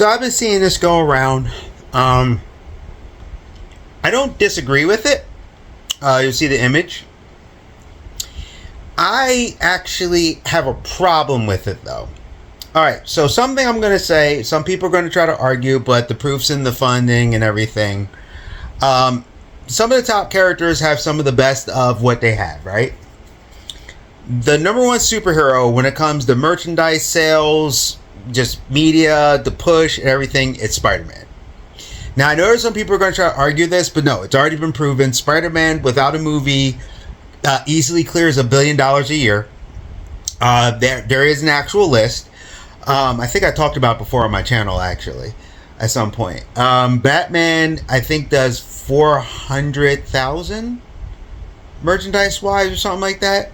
So I've been seeing this go around. I don't disagree with it. You'll see the image. I actually have a problem with it, though. Alright, so something I'm going to say, some people are going to try to argue, but the proof's in the funding and everything. Some of the top characters have some of the best of what they have, right? The number one superhero when it comes to merchandise sales, just media, the push, and everything, it's Spider-Man. Now, I know some people are going to try to argue this, but no, it's already been proven. Spider-Man, without a movie, easily clears $1 billion a year. There is an actual list. I think I talked about it before on my channel, actually, at some point. Batman, I think, does 400,000 merchandise-wise or something like that.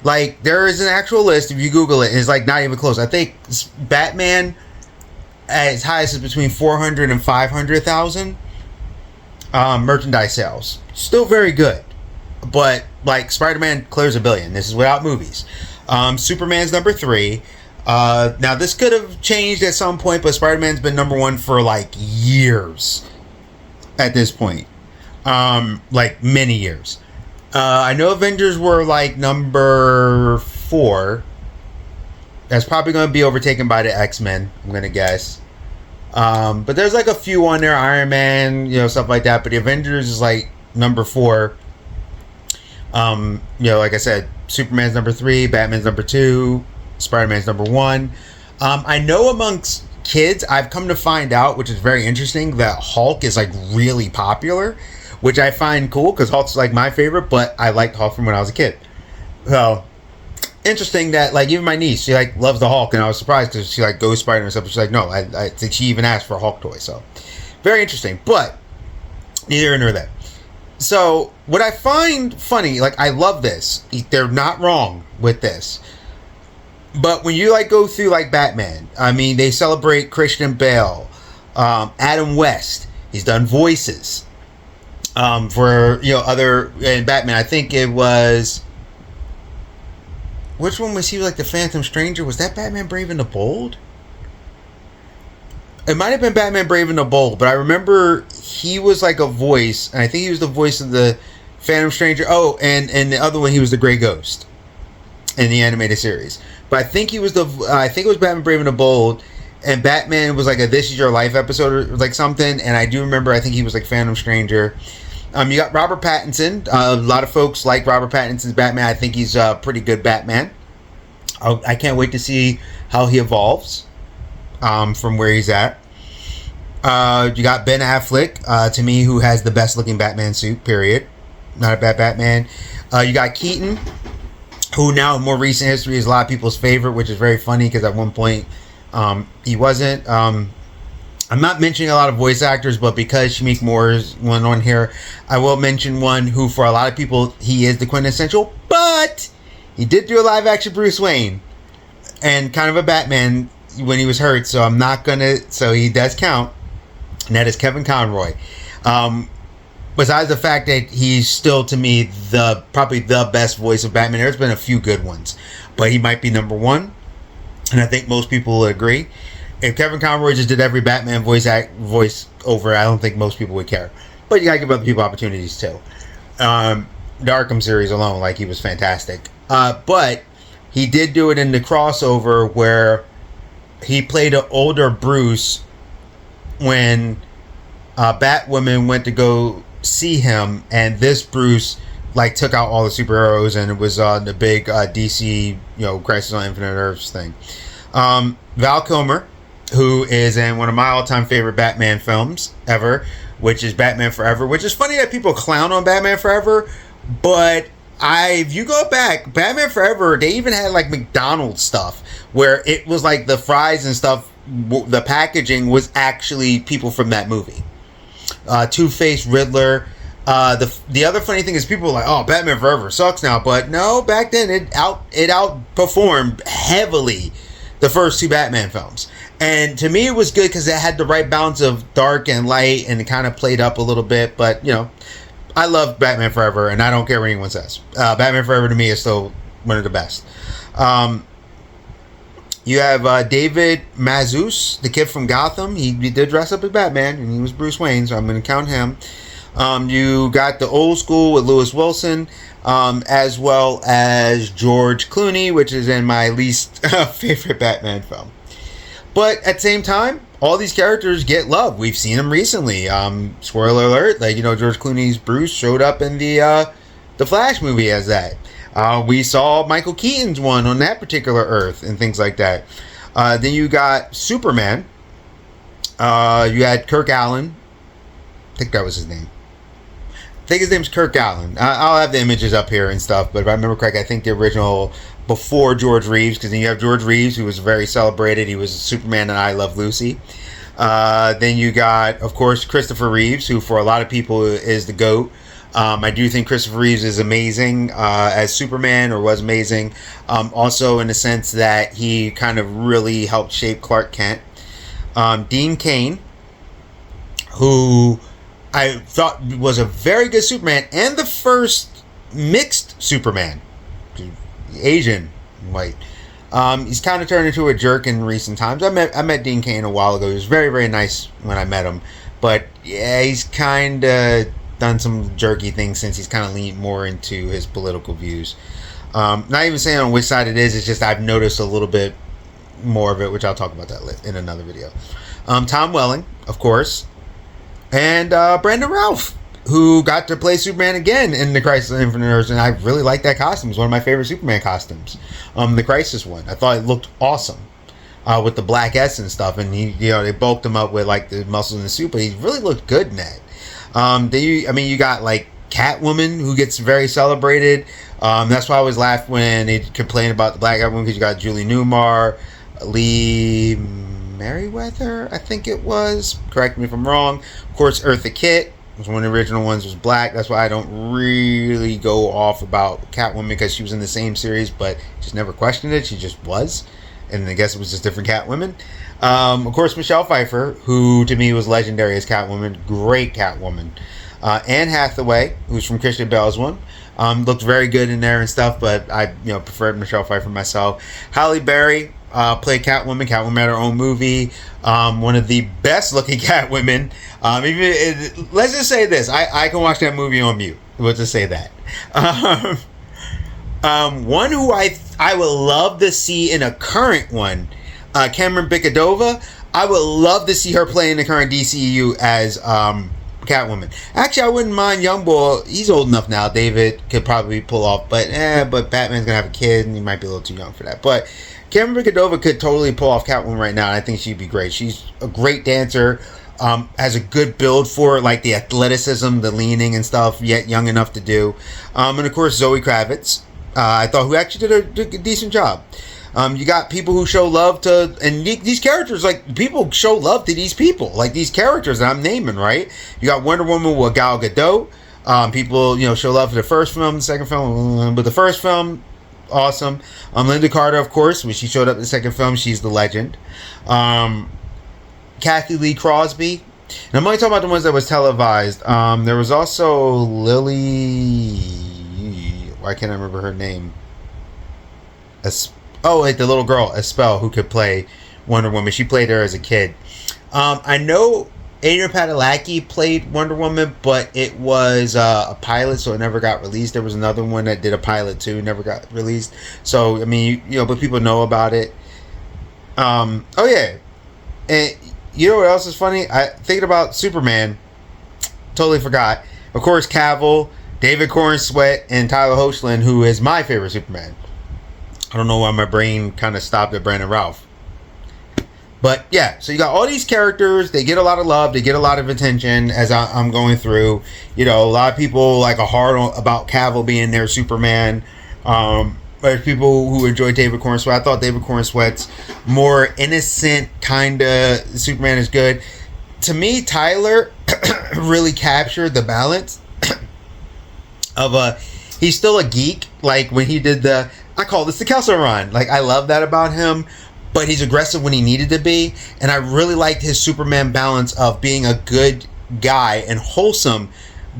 Like, there is an actual list. If you Google it, it's like not even close. I think Batman at its highest is between 400 and 500,000 merchandise sales. Still very good. But, like, Spider-Man clears $1 billion. This is without movies. Superman's number 3. Now, this could have changed at some point, but Spider-Man's been number 1 for, like, years at this point. Like, many years. I know Avengers were like number 4. That's probably going to be overtaken by the X-Men, I'm going to guess. But there's like a few on there, Iron Man, stuff like that. But the Avengers is like number 4. Like I said, Superman's number 3, Batman's number 2, Spider-Man's number 1. I know amongst kids, I've come to find out, which is very interesting, that Hulk is like really popular. Which I find cool because Hulk's like my favorite, but I liked Hulk from when I was a kid. So interesting that like even my niece, she like loves the Hulk, and I was surprised because she like Ghost Spider and stuff. But she's like, no, I think she even asked for a Hulk toy. So very interesting, but neither here nor there. So what I find funny, like I love this. They're not wrong with this. But when you like go through like Batman, I mean they celebrate Christian Bale, Adam West. He's done voices. For other and Batman, I think it was, which one was he, like the Phantom Stranger? Was that Batman Brave and the Bold? It might have been Batman Brave and the Bold, but I remember he was like a voice, and I think he was the voice of the Phantom Stranger. Oh, and the other one, he was the Grey Ghost in the animated series. But I think he was I think it was Batman Brave and the Bold, and Batman was like a This Is Your Life episode or like something, and I do remember I think he was like Phantom Stranger. You got Robert Pattinson. A lot of folks like Robert Pattinson's Batman. I think he's a pretty good Batman. I can't wait to see how he evolves from where he's at. You got Ben Affleck, to me, who has the best looking Batman suit, period. Not a bad Batman. You got Keaton, who now in more recent history is a lot of people's favorite, which is very funny because at one point he wasn't. I'm not mentioning a lot of voice actors, but because Shamik Moore is one on here, I will mention one who, for a lot of people, he is the quintessential, but he did do a live action Bruce Wayne and kind of a Batman when he was hurt, so I'm not gonna, so he does count, and that is Kevin Conroy. Besides the fact that he's still, to me, probably the best voice of Batman. There's been a few good ones, but he might be number 1, and I think most people will agree. If Kevin Conroy just did every Batman voice over, I don't think most people would care. But you gotta give other people opportunities too. The Arkham series alone, like, he was fantastic. But he did do it in the crossover where he played an older Bruce when Batwoman went to go see him, and this Bruce like took out all the superheroes, and it was the big DC, Crisis on Infinite Earths thing. Val Kilmer, who is in one of my all-time favorite Batman films ever, which is Batman Forever, which is funny that people clown on Batman Forever, but if you go back, Batman Forever, they even had like McDonald's stuff, where it was like the fries and stuff, the packaging was actually people from that movie. Two-Face, Riddler. The other funny thing is people were like, oh, Batman Forever sucks now, but no, back then it outperformed heavily the first 2 Batman films. And to me, it was good because it had the right balance of dark and light, and it kind of played up a little bit. But, I love Batman Forever, and I don't care what anyone says. Batman Forever, to me, is still one of the best. You have David Mazouz, the kid from Gotham. He did dress up as Batman, and he was Bruce Wayne, so I'm going to count him. You got the old school with Lewis Wilson, as well as George Clooney, which is in my least favorite Batman film. But at the same time, all these characters get love. We've seen them recently. Spoiler alert, like, George Clooney's Bruce showed up in the Flash movie as that. We saw Michael Keaton's one on that particular Earth and things like that. Then you got Superman. You had Kirk Allen. I think that was his name. I think his name's Kirk Allen. I'll have the images up here and stuff, but if I remember correctly, I think the original before George Reeves, because then you have George Reeves, who was very celebrated. He was Superman and I Love Lucy. Then you got, of course, Christopher Reeves, who for a lot of people is the GOAT. I do think Christopher Reeves is amazing as Superman, or was amazing. Also in the sense that he kind of really helped shape Clark Kent. Dean Cain, who I thought was a very good Superman, and the first mixed Superman, Asian, white. He's kind of turned into a jerk in recent times. I met Dean Cain a while ago. He was very, very nice when I met him, but yeah, he's kind of done some jerky things since he's kind of leaned more into his political views. Not even saying on which side it is. It's just I've noticed a little bit more of it, which I'll talk about that in another video. Tom Welling, of course. And Brandon Routh, who got to play Superman again in the Crisis on Infinite Earths, and I really like that costume. It's one of my favorite Superman costumes. The Crisis one. I thought it looked awesome with the black S and stuff, and they bulked him up with like the muscles in the suit, but he really looked good in that. Then you got like Catwoman, who gets very celebrated. That's why I always laugh when they complain about the black Catwoman, because you got Julie Newmar, Lee Merriweather, I think it was. Correct me if I'm wrong. Of course, Eartha Kitt was one of the original ones, was black. That's why I don't really go off about Catwoman, because she was in the same series, but just never questioned it. She just was. And I guess it was just different Catwomen. Of course, Michelle Pfeiffer, who to me was legendary as Catwoman. Great Catwoman. Anne Hathaway, who's from Christian Bale's one. Looked very good in there and stuff, but I preferred Michelle Pfeiffer myself. Halle Berry played Catwoman. Catwoman had her own movie. One of the best looking Catwomen. Let's just say this. I can watch that movie on mute. We'll just say that. One who I would love to see in a current one, Cameron Bicadova. I would love to see her play in the current DCEU as Catwoman. Actually, I wouldn't mind Young Boy. He's old enough now. David could probably pull off, but Batman's gonna have a kid, and he might be a little too young for that. But Cameron Bicadova could totally pull off Catwoman right now, and I think she'd be great. She's a great dancer. Has a good build for like the athleticism, the leaning and stuff, yet young enough to do. And of course, Zoe Kravitz. I thought who actually did a decent job. You got people who show love to, and these characters, like, people show love to these people, like these characters that I'm naming, right? You got Wonder Woman with Gal Gadot. People, show love for the first film, the second film, but the first film, awesome. Linda Carter, of course, when she showed up in the second film, she's the legend. Kathy Lee Crosby. And I'm only talking about the ones that was televised. There was also Lily. Why can't I remember her name? The little girl, Espel, who could play Wonder Woman. She played her as a kid. I know Adrian Padalecki played Wonder Woman, but it was a pilot, so it never got released. There was another one that did a pilot too, never got released. So I mean, but people know about it. And you know what else is funny? Thinking about Superman, totally forgot. Of course, Cavill, David Corenswet, and Tyler Hoechlin, who is my favorite Superman. I don't know why my brain kind of stopped at Brandon Routh. But yeah, so you got all these characters. They get a lot of love. They get a lot of attention as I'm going through. A lot of people like are hard about Cavill being their Superman. There's people who enjoy David Corenswet. I thought David Corenswet's more innocent kind of Superman is good. To me, Tyler really captured the balance of he's still a geek. Like when he did I call this the Kelso run. Like I love that about him, but he's aggressive when he needed to be. And I really liked his Superman balance of being a good guy and wholesome,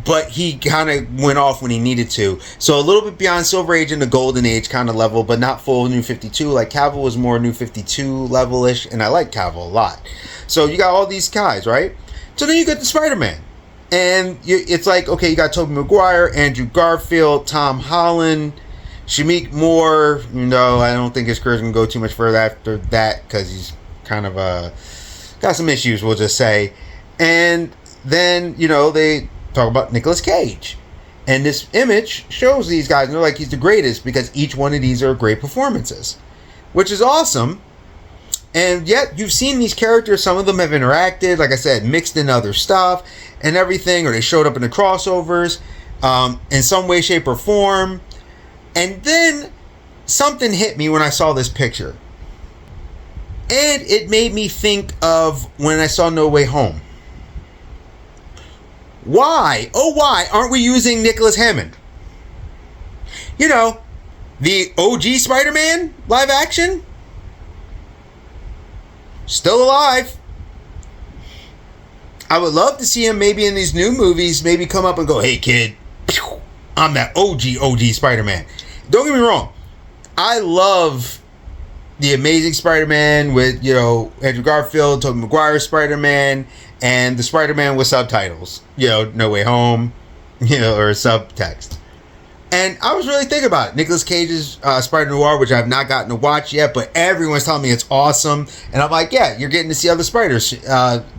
but he kind of went off when he needed to. So a little bit beyond Silver Age and the Golden Age kind of level, but not full New 52. Like Cavill was more New 52 level-ish, and I like Cavill a lot. So you got all these guys, right? So then you get the Spider-Man. And it's like, okay, you got Tobey Maguire, Andrew Garfield, Tom Holland, Shameik Moore. You know, I don't think his career's going to go too much further after that because he's kind of got some issues, we'll just say. And then, you know, they talk about Nicolas Cage. And this image shows these guys, and they're like, he's the greatest because each one of these are great performances, which is awesome. And yet, you've seen these characters, some of them have interacted, like I said, mixed in other stuff and everything, or they showed up in the crossovers in some way, shape, or form. And then something hit me when I saw this picture. And it made me think of when I saw No Way Home. Why? Oh, why aren't we using Nicholas Hammond? You know, the OG Spider-Man live action? Still alive. I would love to see him maybe in these new movies, maybe come up and go, hey kid, I'm that OG Spider-Man. Don't get me wrong. I love the Amazing Spider-Man with, you know, Andrew Garfield, Tobey Maguire Spider-Man, and the Spider-Man with subtitles. You know, No Way Home, you know, or subtext. And I was really thinking about it. Nicolas Cage's Spider-Noir, which I have not gotten to watch yet, but everyone's telling me it's awesome. And I'm like, yeah, you're getting to see other spiders,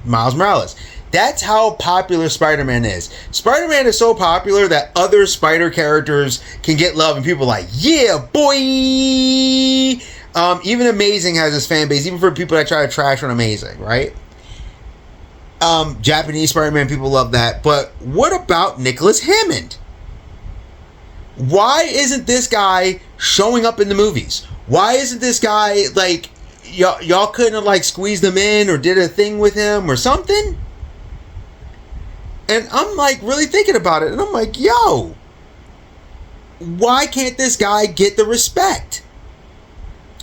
Miles Morales. That's how popular Spider-Man is. Spider-Man is so popular that other spider characters can get love, and people are like, yeah, boy! Even Amazing has his fan base, even for people that try to trash on Amazing, right? Japanese Spider-Man, people love that. But what about Nicholas Hammond? Why isn't this guy showing up in the movies? Why isn't this guy, like, y'all couldn't have, like, squeezed him in or did a thing with him or something? And I'm, like, really thinking about it. And I'm like, yo, why can't this guy get the respect?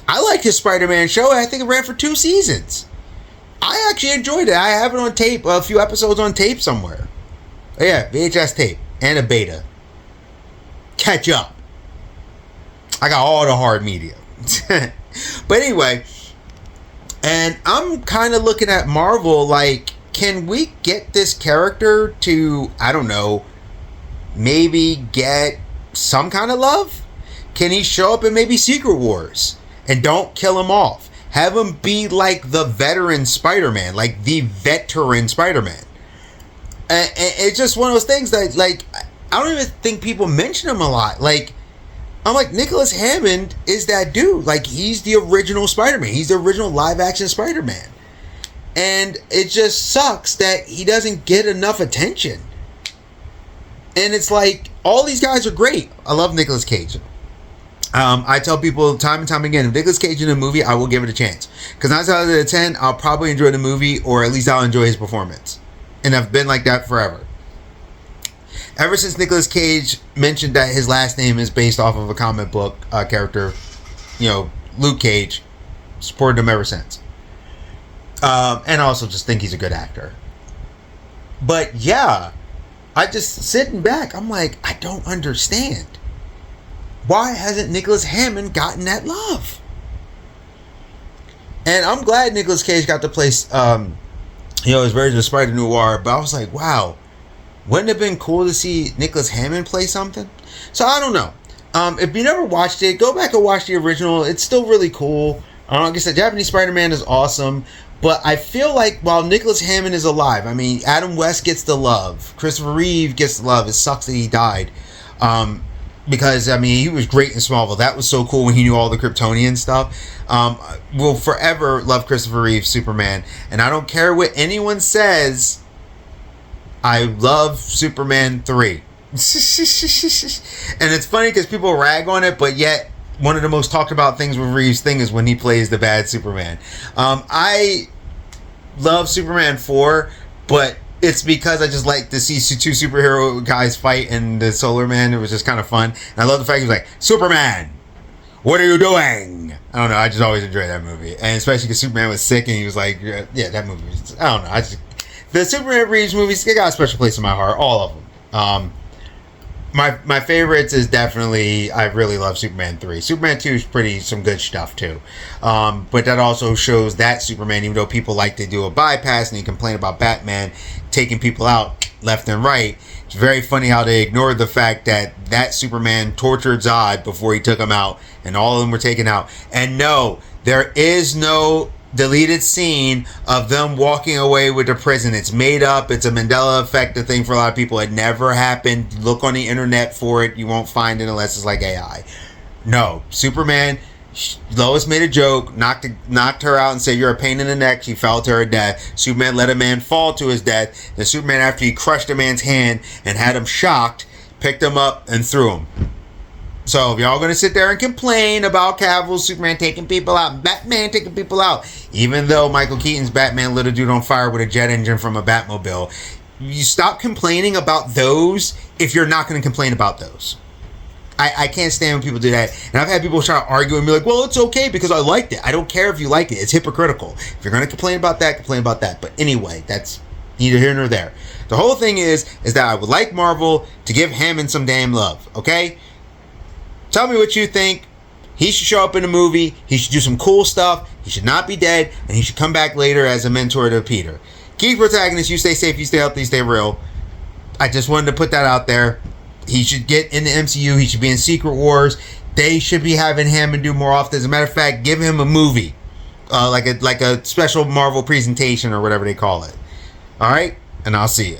I like his Spider-Man show. I think it ran for 2 seasons. I actually enjoyed it. I have it on tape, a few episodes on tape somewhere. Oh, yeah, VHS tape and a beta. Catch up. I got all the hard media. But anyway, and I'm kind of looking at Marvel like, can we get this character to, I don't know, maybe get some kind of love? Can he show up in maybe Secret Wars and don't kill him off? Have him be like the veteran Spider-Man, like the veteran Spider-Man. And it's just one of those things that, like, I don't even think people mention him a lot. Like, I'm like, Nicholas Hammond is that dude. Like, he's the original Spider-Man. He's the original live-action Spider-Man. And it just sucks that he doesn't get enough attention. And it's like, all these guys are great. I love Nicolas Cage. I tell people time and time again, if Nicolas Cage in a movie, I will give it a chance. Because 9 out of 10, I'll probably enjoy the movie, or at least I'll enjoy his performance. And I've been like that forever. Ever since Nicolas Cage mentioned that his last name is based off of a comic book character, you know, Luke Cage, supported him ever since. And I also just think he's a good actor. But yeah, I just sitting back, I'm like, I don't understand. Why hasn't Nicholas Hammond gotten that love? And I'm glad Nicolas Cage got to play, you know, his version of Spider-Noir. But I was like, wow, wouldn't it have been cool to see Nicholas Hammond play something? So I don't know. If you never watched it, go back and watch the original. It's still really cool. Like I said, Japanese Spider-Man is awesome. But I feel like while Nicholas Hammond is alive, I mean, Adam West gets the love. Christopher Reeve gets the love. It sucks that he died. Because, I mean, he was great in Smallville. That was so cool when he knew all the Kryptonian stuff. We'll forever love Christopher Reeve's Superman. And I don't care what anyone says. I love Superman 3. And it's funny because people rag on it, but yet one of the most talked about things with Reeves' thing is when he plays the bad Superman. I love Superman 4, but it's because I just like to see 2 superhero guys fight in the Solar Man. It was just kind of fun. And I love the fact he was like, Superman, what are you doing? I don't know. I just always enjoy that movie. And especially because Superman was sick and he was like, yeah, that movie was, I don't know. The Superman Reeves movies, they got a special place in my heart. All of them. My favorites is definitely, I really love Superman 3. Superman 2 is some good stuff too. But that also shows that Superman, even though people like to do a bypass and they complain about Batman taking people out left and right, it's very funny how they ignored the fact that Superman tortured Zod before he took him out, and all of them were taken out. And no, there is no deleted scene of them walking away with the prison. It's made up. It's a Mandela effect thing for a lot of people. It never happened. Look on the internet for it. You won't find it unless it's like AI. No, Superman, Lois made a joke, knocked her out and said, "You're a pain in the neck." She fell to her death. Superman let a man fall to his death. Then Superman, after he crushed a man's hand and had him shocked, picked him up and threw him. So if y'all gonna sit there and complain about Cavill's Superman taking people out, Batman taking people out, even though Michael Keaton's Batman lit a dude on fire with a jet engine from a Batmobile, you stop complaining about those if you're not gonna complain about those. I can't stand when people do that. And I've had people try to argue and be like, well, it's okay because I liked it. I don't care if you like it. It's hypocritical. If you're gonna complain about that, complain about that. But anyway, that's neither here nor there. The whole thing is that I would like Marvel to give Hammond some damn love, okay? Tell me what you think. He should show up in the movie. He should do some cool stuff. He should not be dead. And he should come back later as a mentor to Peter. Key protagonist, you stay safe, you stay healthy, stay real. I just wanted to put that out there. He should get in the MCU. He should be in Secret Wars. They should be having Hammond do more often. As a matter of fact, give him a movie. Like a special Marvel presentation or whatever they call it. Alright? And I'll see you.